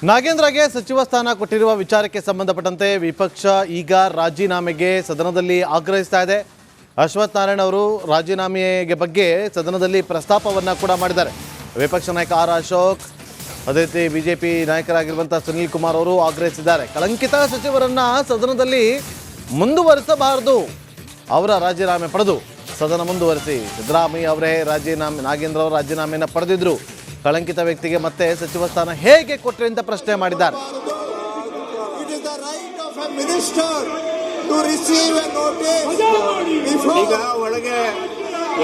ನಾಗೇಂದ್ರಗೆ ಸಚಿವ ಸ್ಥಾನ ಕೊಟ್ಟಿರುವ ವಿಚಾರಕ್ಕೆ ಸಂಬಂಧಪಟ್ಟಂತೆ ವಿಪಕ್ಷ ಈಗ ರಾಜೀನಾಮೆಗೆ ಸದನದಲ್ಲಿ ಆಗ್ರಹಿಸ್ತಾ ಇದೆ. ಅಶ್ವಥ್ ನಾರಾಯಣ ಅವರು ರಾಜೀನಾಮೆಗೆ ಬಗ್ಗೆ ಸದನದಲ್ಲಿ ಪ್ರಸ್ತಾಪವನ್ನು ಕೂಡ ಮಾಡಿದ್ದಾರೆ. ವಿಪಕ್ಷ ನಾಯಕ ಆರ್ ಅಶೋಕ್, ಅದೇ ರೀತಿ ಬಿಜೆಪಿ ನಾಯಕರಾಗಿರುವಂಥ ಸುನೀಲ್ ಕುಮಾರ್ ಅವರು ಆಗ್ರಹಿಸಿದ್ದಾರೆ. ಕಳಂಕಿತ ಸಚಿವರನ್ನ ಸದನದಲ್ಲಿ ಮುಂದುವರಿಸಬಾರದು, ಅವರ ರಾಜೀನಾಮೆ ಪಡೆದು ಸದನ ಮುಂದುವರಿಸಿ. ಸಿದ್ದರಾಮಯ್ಯ ಅವರೇ ನಾಗೇಂದ್ರ ಅವರು ರಾಜೀನಾಮೆಯನ್ನು ಪಡೆದಿದ್ರು. ಕಳಂಕಿತ ವ್ಯಕ್ತಿಗೆ ಮತ್ತೆ ಸಚಿವ ಸ್ಥಾನ ಹೇಗೆ ಕೊಟ್ಟರೆ ಅಂತ ಪ್ರಶ್ನೆ ಮಾಡಿದ್ದಾರೆ. ಈಗ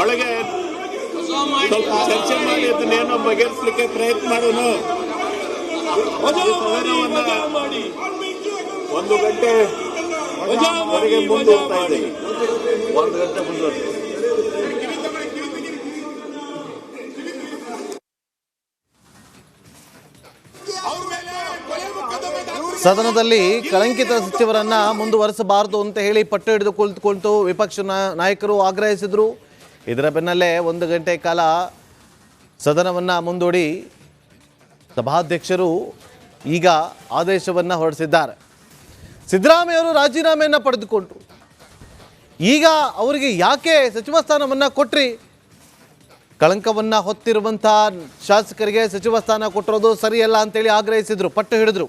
ಒಳಗೆ ಸ್ವಲ್ಪ ಚರ್ಚೆ ಮಾಡಿ ಅದನ್ನೇನೋ ಬಗೆಹರಿಸಲಿಕ್ಕೆ ಪ್ರಯತ್ನ ಮಾಡೋಣ. 1 ಗಂಟೆ ಮುಂದುವರ್ತಾ ಇದೆ. 1 ಗಂಟೆ ಮುಂದುವರ್ತಾ. ಸದನದಲ್ಲಿ ಕಳಂಕಿತ ಸಚಿವರನ್ನ ಮುಂದುವರಿಸಬಾರದು ಅಂತ ಹೇಳಿ ಪಟ್ಟು ಹಿಡಿದು ಕುಳಿತುಕೊಂಡು ವಿಪಕ್ಷ ನಾಯಕರು ಆಗ್ರಹಿಸಿದ್ರು. ಇದರ ಬೆನ್ನಲ್ಲೇ 1 ಗಂಟೆ ಕಾಲ ಸದನವನ್ನು ಮುಂದೂಡಿ ಸಭಾಧ್ಯಕ್ಷರು ಈಗ ಆದೇಶವನ್ನು ಹೊರಡಿಸಿದ್ದಾರೆ. ಸಿದ್ದರಾಮಯ್ಯ ಅವರು ರಾಜೀನಾಮೆಯನ್ನು ಪಡೆದುಕೊಂಡ್ರು. ಈಗ ಅವರಿಗೆ ಯಾಕೆ ಸಚಿವ ಸ್ಥಾನವನ್ನು ಕೊಟ್ರಿ? ಕಳಂಕವನ್ನು ಹೊತ್ತಿರುವಂಥ ಶಾಸಕರಿಗೆ ಸಚಿವ ಸ್ಥಾನ ಕೊಟ್ಟಿರೋದು ಸರಿಯಲ್ಲ ಅಂತೇಳಿ ಆಗ್ರಹಿಸಿದ್ರು, ಪಟ್ಟು ಹಿಡಿದ್ರು.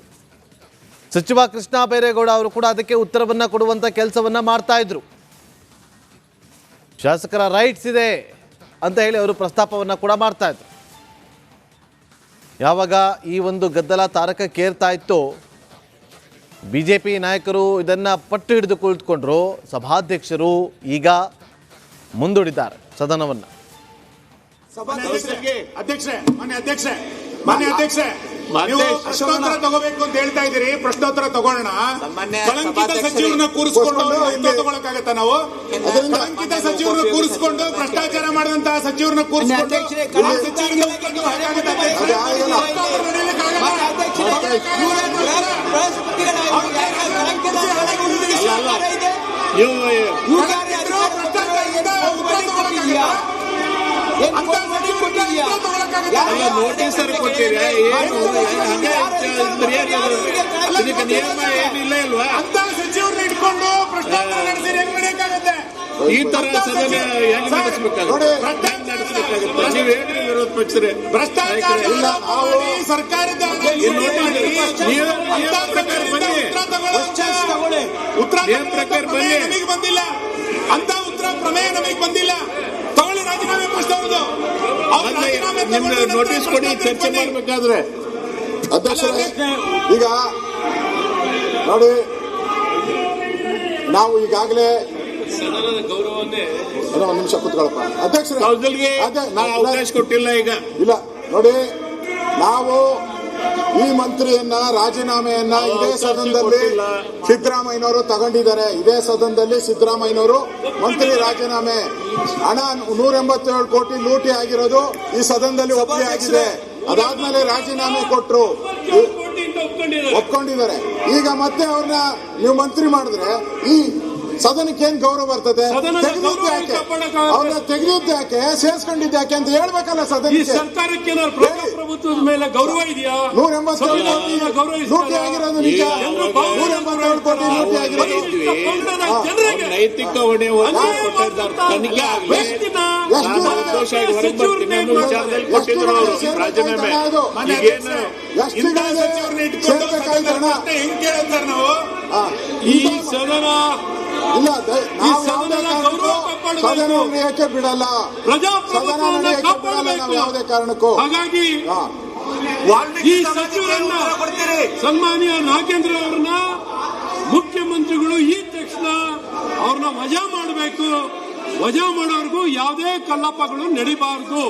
ಸಚಿವ ಕೃಷ್ಣ ಬೈರೇಗೌಡ ಅವರು ಕೂಡ ಅದಕ್ಕೆ ಉತ್ತರವನ್ನು ಕೊಡುವಂಥ ಕೆಲಸವನ್ನು ಮಾಡ್ತಾ ಇದ್ರು. ಶಾಸಕರ ರೈಟ್ಸ್ ಇದೆ ಅಂತ ಹೇಳಿ ಅವರು ಪ್ರಸ್ತಾಪವನ್ನು ಕೂಡ ಮಾಡ್ತಾ ಇದ್ರು. ಯಾವಾಗ ಈ ಒಂದು ಗದ್ದಲ ತಾರಕಕ್ಕೇರ್ತಾ ಇತ್ತು, ಬಿಜೆಪಿ ನಾಯಕರು ಇದನ್ನು ಪಟ್ಟು ಹಿಡಿದು ಕುಳಿತುಕೊಂಡ್ರು. ಸಭಾಧ್ಯಕ್ಷರು ಈಗ ಮುಂದೂಡಿದ್ದಾರೆ ಸದನವನ್ನು. ನೀವು ಪ್ರಶ್ನೋತ್ತರ ತಗೋಬೇಕು ಅಂತ ಹೇಳ್ತಾ ಇದ್ದೀರಿ. ಪ್ರಶ್ನೋತ್ತರ ತಗೊಳ್ಳೋಣ. ಕಳಂಕಿತ ಸಚಿವರನ್ನ ಕೂರಿಸಿಕೊಂಡು ತಗೊಳಕಾಗತ್ತ? ನಾವು ಕಳಂಕಿತ ಸಚಿವರನ್ನ ಕೂರಿಸಿಕೊಂಡು ಭ್ರಷ್ಟಾಚಾರ ಮಾಡಿದಂತಹ ಸಚಿವರನ್ನ ಕೂರಿಸಿಕೊಂಡು ನೋಟಿಸ್ ಕೊಟ್ಟಿರಿ. ನಿಯಮ ಏನಿಲ್ಲ ಇಲ್ವಾ? ಅಂತ ಸಚಿವರನ್ನ ಇಟ್ಕೊಂಡು ಭ್ರಷ್ಟಾಚಾರ ನಡೆಸಿದ್ರೆ ಹೆಂಗ್ ನಡೆಯಕ್ಕಾಗತ್ತೆ? ಈ ತರ ಸದನ ಹೆಂಗ್ ನಡೆಸಬೇಕಾಗುತ್ತೆ? ನೀವು ಹೇಳಿ ವಿರೋಧ ಪಕ್ಷರೇ ಭ್ರಷ್ಟಾಚಾರ ಸರ್ಕಾರದ ಪ್ರಕಾರ ಬನ್ನಿ. ನಮಗೆ ಬಂದಿಲ್ಲ ಅಂತ ಉತ್ತರ ಪ್ರಮೇಯ, ನಮಗೆ ಬಂದಿಲ್ಲ. ತಗೊಳ್ಳಿ ರಾಜೀನಾಮೆ ಪ್ರಶ್ನೆ. ನಿಮ್ಗೆ ನೋಟಿಸ್ ಕೊಡಿ, ಚರ್ಚೆ ಮಾಡಬೇಕಾದ್ರೆ. ಅಧ್ಯಕ್ಷರೇ, ಈಗ ನೋಡಿ, ನಾವು ಈಗಾಗಲೇ ಸದನದ ಗೌರವನ್ನೇ ಒಂದು ನಿಮಿಷ ಕೂತ್ಕೊಳ್ಳಪ್ಪ ಅಧ್ಯಕ್ಷರೇ. ಅವಕಾಶ ಕೊಟ್ಟಿಲ್ಲ. ಈಗ ಇಲ್ಲ ನೋಡಿ, ನಾವು ಈ ಮಂತ್ರಿಯನ್ನ ರಾಜೀನಾಮೆಯನ್ನ ಇದೇ ಸದನದಲ್ಲಿ ಸಿದ್ದರಾಮಯ್ಯನವರು ತಗೊಂಡಿದ್ದಾರೆ. ಇದೇ ಸದನದಲ್ಲಿ ಸಿದ್ದರಾಮಯ್ಯನವರು ಮಂತ್ರಿ ರಾಜೀನಾಮೆ ಹಣ 187 ಕೋಟಿ ಲೂಟಿ ಆಗಿರೋದು ಈ ಸದನದಲ್ಲಿ ಒಪ್ಪಿಗೆ ಆಗಿದೆ. ಅದಾದ್ಮೇಲೆ ರಾಜೀನಾಮೆ ಕೊಟ್ಟರು, ಒಪ್ಕೊಂಡಿದ್ದಾರೆ. ಈಗ ಮತ್ತೆ ಅವ್ರನ್ನ ನೀವು ಮಂತ್ರಿ ಮಾಡಿದ್ರೆ ಈ ಸದನಕ್ಕೆ ಏನ್ ಗೌರವ ಬರ್ತದೆ? ಅವ್ರನ್ನ ತೆಗೆದಿದ್ದು ಯಾಕೆ, ಸೇರ್ಸ್ಕೊಂಡಿದ್ದು ಯಾಕೆ ಅಂತ ಹೇಳ್ಬೇಕಲ್ಲ ಸದನಕ್ಕೆ. ಸರ್ಕಾರಕ್ಕೆ ಪ್ರಜಾಪ್ರಭುತ್ವದ ಮೇಲೆ ಗೌರವ ಇದೆಯಾ? 187 ಕೋಟಿ ಲೂಟಿ ಆಗಿರೋದು ನಿಜ. 187 ಕೋಟಿ ಲೂಟಿ ಆಗಿರೋದು ನೈತಿಕ ಹೊಣೆ ತನಿಖೆ ಆಗಲಿ. ರಾಜೀನಾಮೆ ಹೆಂಗ್ ಕೇಳ್ತಾರೆ ನಾವು? ಈ ಸದನ ಇಲ್ಲ, ಸದನ ನಡೆಯಕ್ಕೆ ಬಿಡಲ್ಲ, ಸದನ ನಡೆಯಕ್ಕೆ ಬಿಡಲ್ಲ ನಾವು ಯಾವುದೇ ಕಾರಣಕ್ಕೂ. ಹಾಗಾಗಿ ಈ ಸಚಿವರನ್ನ ಸನ್ಮಾನ್ಯ ನಾಗೇಂದ್ರ ಅವರನ್ನ ಮುಖ್ಯಮಂತ್ರಿಗಳು ಈ ತಕ್ಷಣ ಅವ್ರನ್ನ ವಜಾ ಮಾಡಬೇಕು. ವಜಾ ಮಾಡೋರ್ಗೂ ಯಾವುದೇ ಕಲ್ಲಪ್ಪಗಳು ನಡಿಬಾರದು.